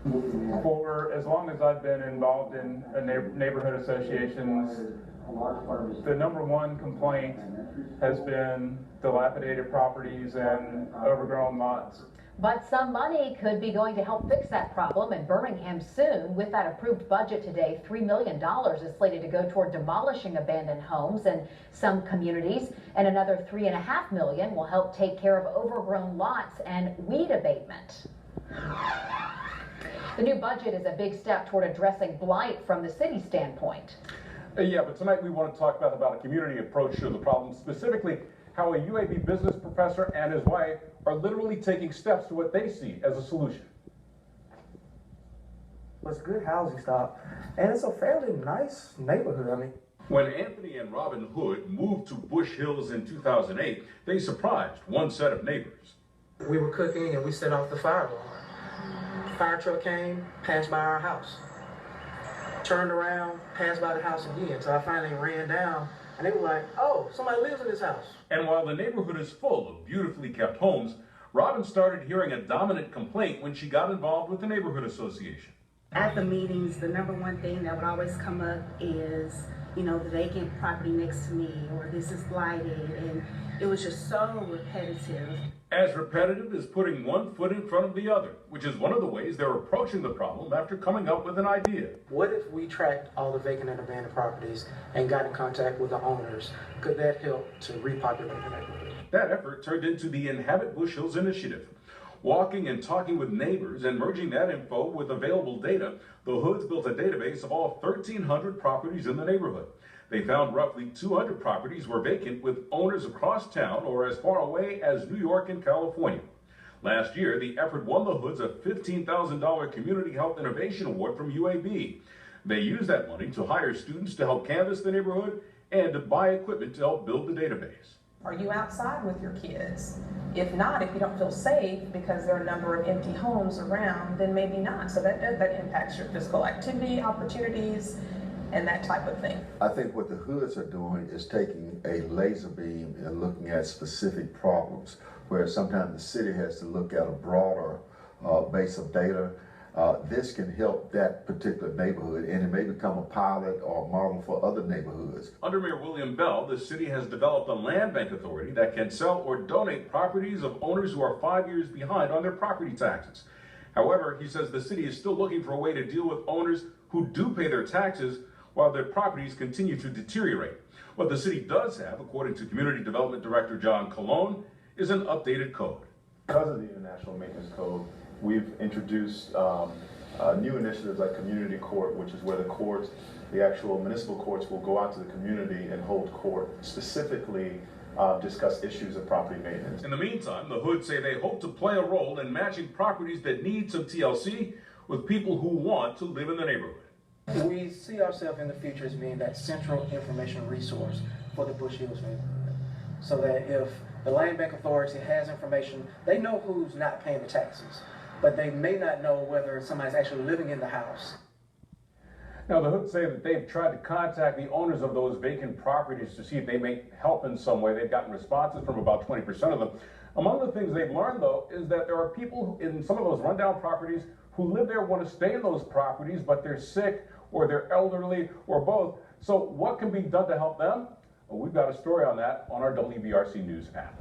For as long as I've been involved in neighborhood associations, the number one complaint has been dilapidated properties and overgrown lots. But some money could be going to help fix that problem in Birmingham soon. With that approved budget today, $3 million is slated to go toward demolishing abandoned homes in some communities, and another $3.5 million will help take care of overgrown lots and weed abatement. The new budget is a big step toward addressing blight from the city standpoint. Yeah, but tonight we want to talk about a community approach to the problem, specifically how a UAB business professor and his wife are literally taking steps to what they see as a solution. It's good housing stock, and it's a fairly nice neighborhood. I mean, when Anthony and Robin Hood moved to Bush Hills in 2008, they surprised one set of neighbors. we were cooking and we set off the fire alarm. Fire truck came, passed by our house, turned around, passed by the house again. So I finally ran down, and they were like, "Oh, somebody lives in this house." And while the neighborhood is full of beautifully kept homes, Robin started hearing a dominant complaint when she got involved with the neighborhood association. At the meetings, the number one thing that would always come up is, the vacant property next to me, or this is blighted, and it was just so repetitive. As repetitive as putting one foot in front of the other, which is one of the ways they're approaching the problem after coming up with an idea. What if we tracked all the vacant and abandoned properties and got in contact with the owners? Could that help to repopulate the neighborhood? That effort turned into the NHabit Bush Hills initiative. Walking and talking with neighbors and merging that info with available data, the Hoods built a database of all 1,300 properties in the neighborhood. They found roughly 200 properties were vacant with owners across town or as far away as New York and California. Last year, the effort won the Hoods a $15,000 Community Health Innovation Award from UAB. They used that money to hire students to help canvass the neighborhood and to buy equipment to help build the database. Are you outside with your kids? If not, if you don't feel safe because there are a number of empty homes around, then maybe not. So that impacts your physical activity opportunities and that type of thing. I think what the Hoods are doing is taking a laser beam and looking at specific problems, where sometimes the city has to look at a broader base of data. This can help that particular neighborhood, and it may become a pilot or a model for other neighborhoods. Under Mayor William Bell, the city has developed a land bank authority that can sell or donate properties of owners who are 5 years behind on their property taxes. However, he says the city is still looking for a way to deal with owners who do pay their taxes while their properties continue to deteriorate. What the city does have, according to Community Development Director John Colon, is an updated code. Because of the International Maintenance Code, we've introduced new initiatives like Community Court, which is where the actual municipal courts will go out to the community and hold court, specifically discuss issues of property maintenance. In the meantime, the Hoods say they hope to play a role in matching properties that need some TLC with people who want to live in the neighborhood. We see ourselves in the future as being that central information resource for the Bush Hills neighborhood, so that if the Land Bank Authority has information, they know who's not paying the taxes, but they may not know whether somebody's actually living in the house. Now, the Hoods say that they've tried to contact the owners of those vacant properties to see if they may help in some way. They've gotten responses from about 20% of them. Among the things they've learned, though, is that there are people in some of those rundown properties who live there, want to stay in those properties, but they're sick or they're elderly or both. So what can be done to help them? Well, we've got a story on that on our WBRC News app.